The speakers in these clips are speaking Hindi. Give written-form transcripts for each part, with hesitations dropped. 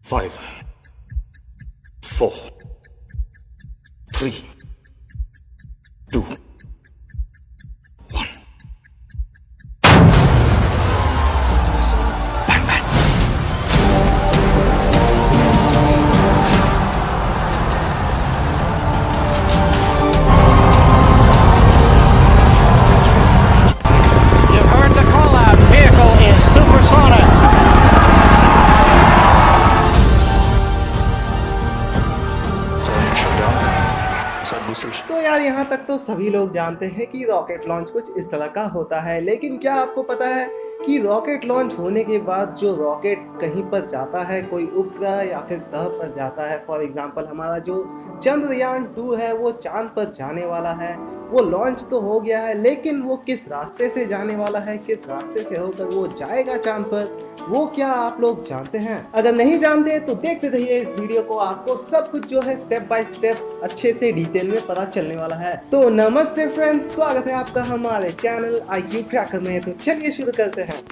5, 4, 3, 2, 1. Bang, bang. You've heard the call out. Vehicle is supersonic. तो यार यहाँ तक तो सभी लोग जानते हैं कि रॉकेट लॉन्च कुछ इस तरह का होता है, लेकिन क्या आपको पता है कि रॉकेट लॉन्च होने के बाद जो रॉकेट कहीं पर जाता है, कोई उपग्रह या फिर ग्रह पर जाता है, फॉर एग्जांपल हमारा जो चंद्रयान 2 है वो चांद पर जाने वाला है, वो लॉन्च तो हो गया है, लेकिन वो किस रास्ते से जाने वाला है, किस रास्ते से होकर वो जाएगा चांद पर, वो क्या आप लोग जानते हैं? अगर नहीं जानते तो देखते रहिए इस वीडियो को, आपको सब कुछ जो है स्टेप बाय स्टेप अच्छे से डिटेल में पता चलने वाला है। तो नमस्ते फ्रेंड्स, स्वागत है आपका हमारे चैनल IQ क्रैकर में। तो चलिए शुरू करते हैं।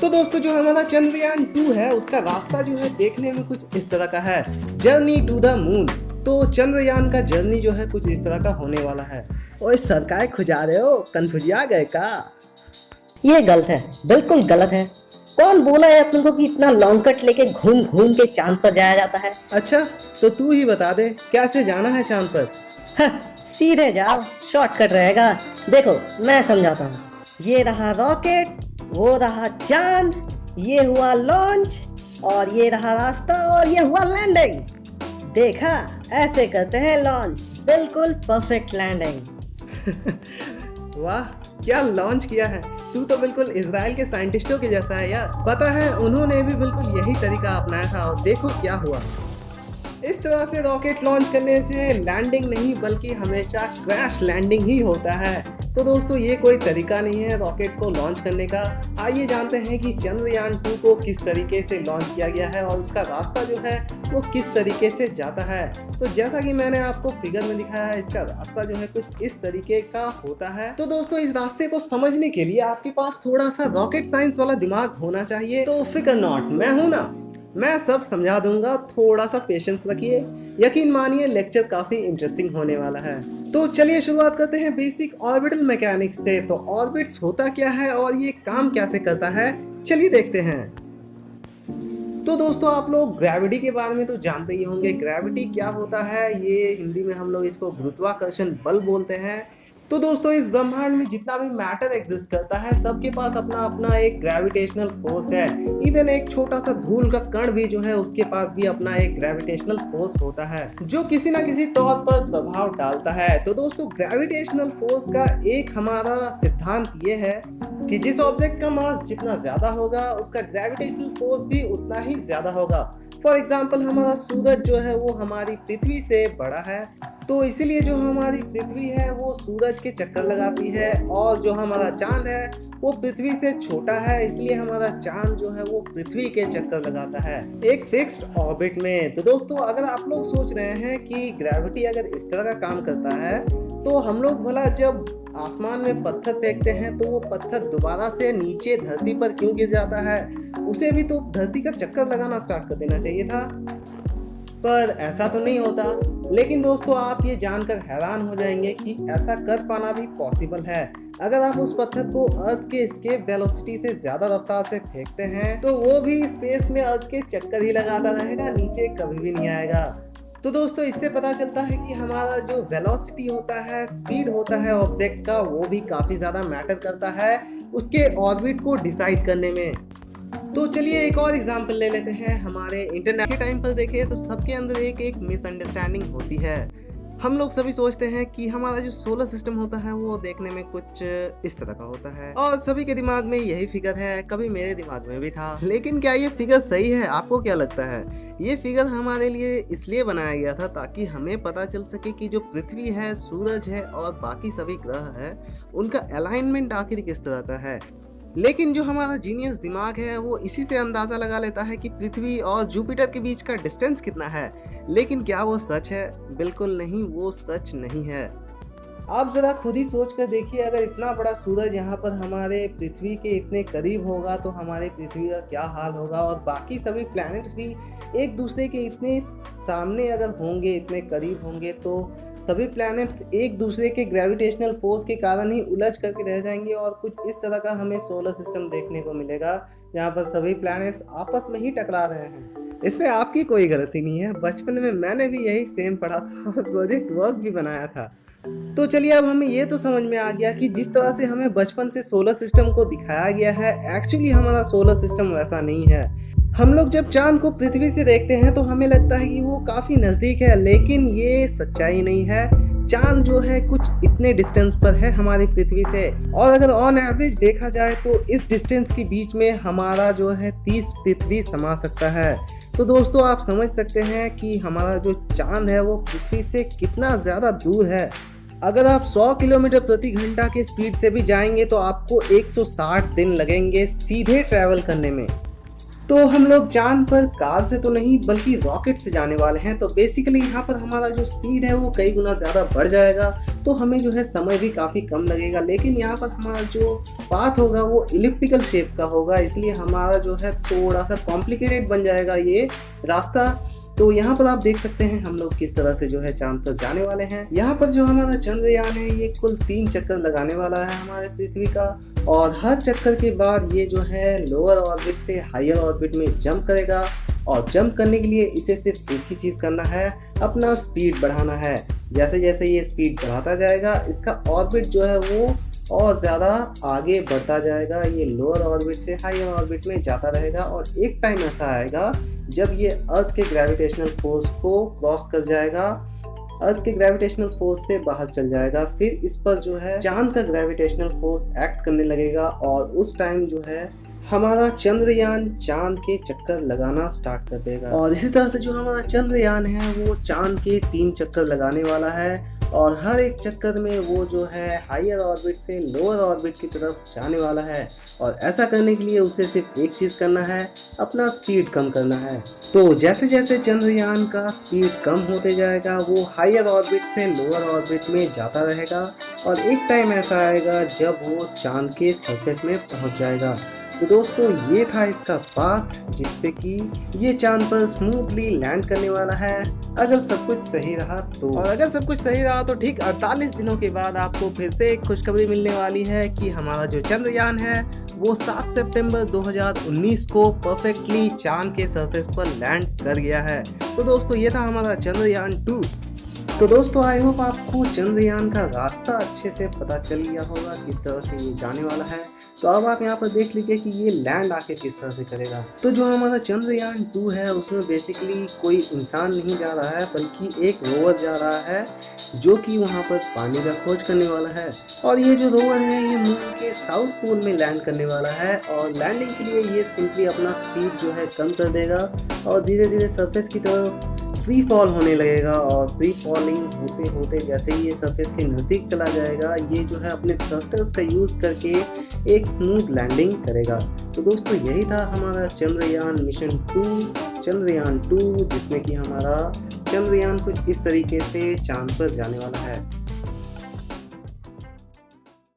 तो दोस्तों, जो हमारा चंद्रयान 2 है उसका रास्ता जो है देखने में कुछ इस तरह का है, जर्नी टू द मून। तो चंद्रयान का जर्नी जो है कुछ इस तरह का होने वाला है। ओए सर, काय खुजा रहे हो? कन्फ्यूजिया गए का? ये गलत है, बिल्कुल गलत है। कौन बोला है तुमको कि इतना लॉन्ग कट लेके घूम घूम के चांद पर जाया जाता है? अच्छा, तो तू ही बता दे कैसे जाना है चांद पर। सीधे जाओ, शॉर्टकट रहेगा। देखो मैं समझाता हूँ। ये रहा रॉकेट, वो रहा चांद, ये हुआ लॉन्च, और ये रहा रास्ता, और ये हुआ लैंडिंग। देखा, ऐसे करते हैं लॉन्च, बिल्कुल परफेक्ट लैंडिंग। वाह, क्या लॉन्च किया है! तू तो बिल्कुल इजराइल के साइंटिस्टों के जैसा है यार। पता है, उन्होंने भी बिल्कुल यही तरीका अपनाया था और देखो क्या हुआ। इस तरह से रॉकेट लॉन्च करने से लैंडिंग नहीं बल्कि हमेशा क्रैश लैंडिंग ही होता है। तो दोस्तों, ये कोई तरीका नहीं है रॉकेट को लॉन्च करने का। आइए जानते हैं कि चंद्रयान 2 को किस तरीके से लॉन्च किया गया है और उसका रास्ता जो है वो किस तरीके से जाता है। तो जैसा कि मैंने आपको फिगर में दिखाया है, इसका रास्ता जो है कुछ इस तरीके का होता है। तो दोस्तों, इस रास्ते को समझने के लिए आपके पास थोड़ा सा रॉकेट साइंस वाला दिमाग होना चाहिए। तो फिकर नॉट, मैं हूं ना, मैं सब समझा दूंगा, थोड़ा सा पेशेंस रखिए। यकीन मानिए, लेक्चर काफी इंटरेस्टिंग होने वाला है। तो चलिए शुरुआत करते हैं बेसिक ऑर्बिटल मैकेनिक्स से। तो ऑर्बिट्स होता क्या है और ये काम कैसे करता है, चलिए देखते हैं। तो दोस्तों, आप लोग ग्रेविटी के बारे में तो जानते ही होंगे। ग्रेविटी क्या होता है, ये हिंदी में हम लोग इसको गुरुत्वाकर्षण बल बोलते हैं। तो दोस्तों, इस ब्रह्मांड में जितना भी मैटर एग्जिस्ट करता है, सबके पास अपना अपना एक ग्रेविटेशनल फोर्स है। इवन एक छोटा सा धूल का कण भी जो है उसके पास भी अपना एक ग्रेविटेशनल फोर्स होता है जो किसी ना किसी तौर पर प्रभाव डालता है। तो दोस्तों, ग्रेविटेशनल फोर्स का एक हमारा सिद्धांत ये है कि जिस ऑब्जेक्ट का मास जितना ज्यादा होगा उसका ग्रेविटेशनल फोर्स भी उतना ही ज्यादा होगा। फॉर एग्जाम्पल, हमारा सूरज जो है वो हमारी पृथ्वी से बड़ा है, तो इसीलिए जो हमारी पृथ्वी है वो सूरज के चक्कर लगाती है, और जो हमारा चांद है वो पृथ्वी से छोटा है, इसलिए हमारा चांद जो है वो पृथ्वी के चक्कर लगाता है एक फिक्स्ड ऑर्बिट में। तो दोस्तों, अगर आप लोग सोच रहे हैं कि ग्रेविटी अगर इस तरह का काम करता है, तो हम लोग भला जब आसमान में पत्थर फेंकते हैं तो वो पत्थर दोबारा से नीचे धरती पर क्यों गिर जाता है? उसे भी तो धरती का चक्कर लगाना स्टार्ट कर देना चाहिए था, पर ऐसा तो नहीं होता। लेकिन दोस्तों, आप ये जानकर हैरान हो जाएंगे कि ऐसा कर पाना भी पॉसिबल है। अगर आप उस पत्थर को अर्थ के एस्केप वेलोसिटी से ज्यादा रफ्तार से फेंकते हैं तो वो भी स्पेस में अर्थ के चक्कर ही लगाता रहेगा, नीचे कभी भी नहीं आएगा। तो दोस्तों, इससे पता चलता है कि हमारा जो वेलोसिटी होता है, स्पीड होता है ऑब्जेक्ट का, वो भी काफी ज्यादा मैटर करता है उसके ऑर्बिट को डिसाइड करने में। तो चलिए एक और एग्जांपल ले लेते हैं। हमारे इंटरनेट के टाइम पर देखें तो सबके अंदर एक मिसअंडरस्टैंडिंग होती है। हम लोग सभी सोचते हैं कि हमारा जो सोलर सिस्टम होता है वो देखने में कुछ इस तरह का होता है, और सभी के दिमाग में यही फिगर है, कभी मेरे दिमाग में भी था। लेकिन क्या ये फिगर सही है? आपको क्या लगता है? ये फिगर हमारे लिए इसलिए बनाया गया था ताकि हमें पता चल सके कि जो पृथ्वी है, सूरज है और बाकी सभी ग्रह है, उनका अलाइनमेंट आखिर किस तरह का है। लेकिन जो हमारा जीनियस दिमाग है वो इसी से अंदाजा लगा लेता है कि पृथ्वी और जुपिटर के बीच का डिस्टेंस कितना है। लेकिन क्या वो सच है? बिल्कुल नहीं, वो सच नहीं है। आप जरा खुद ही सोच कर देखिए, अगर इतना बड़ा सूरज यहाँ पर हमारे पृथ्वी के इतने करीब होगा तो हमारे पृथ्वी का क्या हाल होगा, और बाकी सभी प्लैनेट्स भी एक दूसरे के इतने सामने अगर होंगे, इतने करीब होंगे, तो सभी प्लैनेट्स एक दूसरे के ग्रेविटेशनल फोर्स के कारण ही उलझ करके रह जाएंगे और कुछ इस तरह का हमें सोलर सिस्टम देखने को मिलेगा जहाँ पर सभी प्लैनेट्स आपस में ही टकरा रहे हैं। इसमें आपकी कोई गलती नहीं है, बचपन में मैंने भी यही सेम पढ़ा था और प्रोजेक्ट वर्क भी बनाया था। तो चलिए, अब हमें ये तो समझ में आ गया कि जिस तरह से हमें बचपन से सोलर सिस्टम को दिखाया गया है, एक्चुअली हमारा सोलर सिस्टम वैसा नहीं है। हम लोग जब चांद को पृथ्वी से देखते हैं तो हमें लगता है कि वो काफ़ी नज़दीक है, लेकिन ये सच्चाई नहीं है। चांद जो है कुछ इतने डिस्टेंस पर है हमारी पृथ्वी से, और अगर ऑन एवरेज देखा जाए तो इस डिस्टेंस के बीच में हमारा जो है 30 पृथ्वी समा सकता है। तो दोस्तों, आप समझ सकते हैं कि हमारा जो चांद है वो पृथ्वी से कितना ज़्यादा दूर है। अगर आप 100 किलोमीटर प्रति घंटा के स्पीड से भी जाएंगे तो आपको 160 दिन लगेंगे सीधे ट्रैवल करने में। तो हम लोग चांद पर कार से तो नहीं बल्कि रॉकेट से जाने वाले हैं। तो बेसिकली यहाँ पर हमारा जो स्पीड है वो कई गुना ज़्यादा बढ़ जाएगा, तो हमें जो है समय भी काफ़ी कम लगेगा। लेकिन यहाँ पर हमारा जो पाथ होगा वो इलिप्टिकल शेप का होगा, इसलिए हमारा जो है थोड़ा सा कॉम्प्लिकेटेड बन जाएगा ये रास्ता। तो यहाँ पर आप देख सकते हैं हम लोग किस तरह से जो है चांद पर जाने वाले हैं। यहाँ पर जो हमारा चंद्रयान है ये कुल 3 चक्कर लगाने वाला है हमारे पृथ्वी का, और हर चक्कर के बाद ये जो है लोअर ऑर्बिट से हायर ऑर्बिट में जंप करेगा। और जंप करने के लिए इसे सिर्फ एक ही चीज़ करना है, अपना स्पीड बढ़ाना है। जैसे जैसे ये स्पीड बढ़ाता जाएगा इसका ऑर्बिट जो है वो और ज़्यादा आगे बढ़ता जाएगा, ये लोअर ऑर्बिट से हायर ऑर्बिट में जाता रहेगा। और एक टाइम ऐसा आएगा जब ये अर्थ के ग्रेविटेशनल फोर्स को क्रॉस कर जाएगा, अर्थ के ग्रेविटेशनल फोर्स से बाहर चल जाएगा, फिर इस पर जो है चांद का ग्रेविटेशनल फोर्स एक्ट करने लगेगा, और उस टाइम जो है हमारा चंद्रयान चांद के चक्कर लगाना स्टार्ट कर देगा। और इसी तरह से जो हमारा चंद्रयान है वो चांद के 3 चक्कर लगाने वाला है, और हर एक चक्कर में वो जो है हायर ऑर्बिट से लोअर ऑर्बिट की तरफ जाने वाला है। और ऐसा करने के लिए उसे सिर्फ एक चीज़ करना है, अपना स्पीड कम करना है। तो जैसे जैसे चंद्रयान का स्पीड कम होते जाएगा वो हायर ऑर्बिट से लोअर ऑर्बिट में जाता रहेगा, और एक टाइम ऐसा आएगा जब वो चांद के सरफेस में पहुंच जाएगा। तो दोस्तों, ये था इसका पाथ जिससे कि ये चांद पर स्मूथली लैंड करने वाला है, अगर सब कुछ सही रहा तो। और अगर सब कुछ सही रहा तो ठीक 48 दिनों के बाद आपको फिर से एक खुशखबरी मिलने वाली है कि हमारा जो चंद्रयान है वो 7 सितंबर 2019 को परफेक्टली चांद के सरफेस पर लैंड कर गया है। तो दोस्तों, ये था हमारा चंद्रयान 2। तो दोस्तों, आई होप आपको चंद्रयान का रास्ता अच्छे से पता चल गया होगा किस तरह से ये जाने वाला है। तो अब आप यहाँ पर देख लीजिए कि ये लैंड आके किस तरह से करेगा। तो जो हमारा चंद्रयान 2 है उसमें बेसिकली कोई इंसान नहीं जा रहा है, बल्कि एक रोवर जा रहा है जो कि वहाँ पर पानी का खोज करने वाला है। और ये जो रोवर है ये मून के साउथ पोल में लैंड करने वाला है, और लैंडिंग के लिए ये सिंपली अपना स्पीड जो है कम कर देगा और धीरे धीरे सरफेस की तरफ फ्री फॉल होने लगेगा। और फ्री फॉलिंग होते होते जैसे ही ये सरफेस के नज़दीक चला जाएगा ये जो है अपने थ्रस्टर्स का यूज़ करके एक स्मूथ लैंडिंग करेगा। तो दोस्तों, यही था हमारा चंद्रयान मिशन 2, चंद्रयान 2, जिसमें कि हमारा चंद्रयान कुछ इस तरीके से चांद पर जाने वाला है।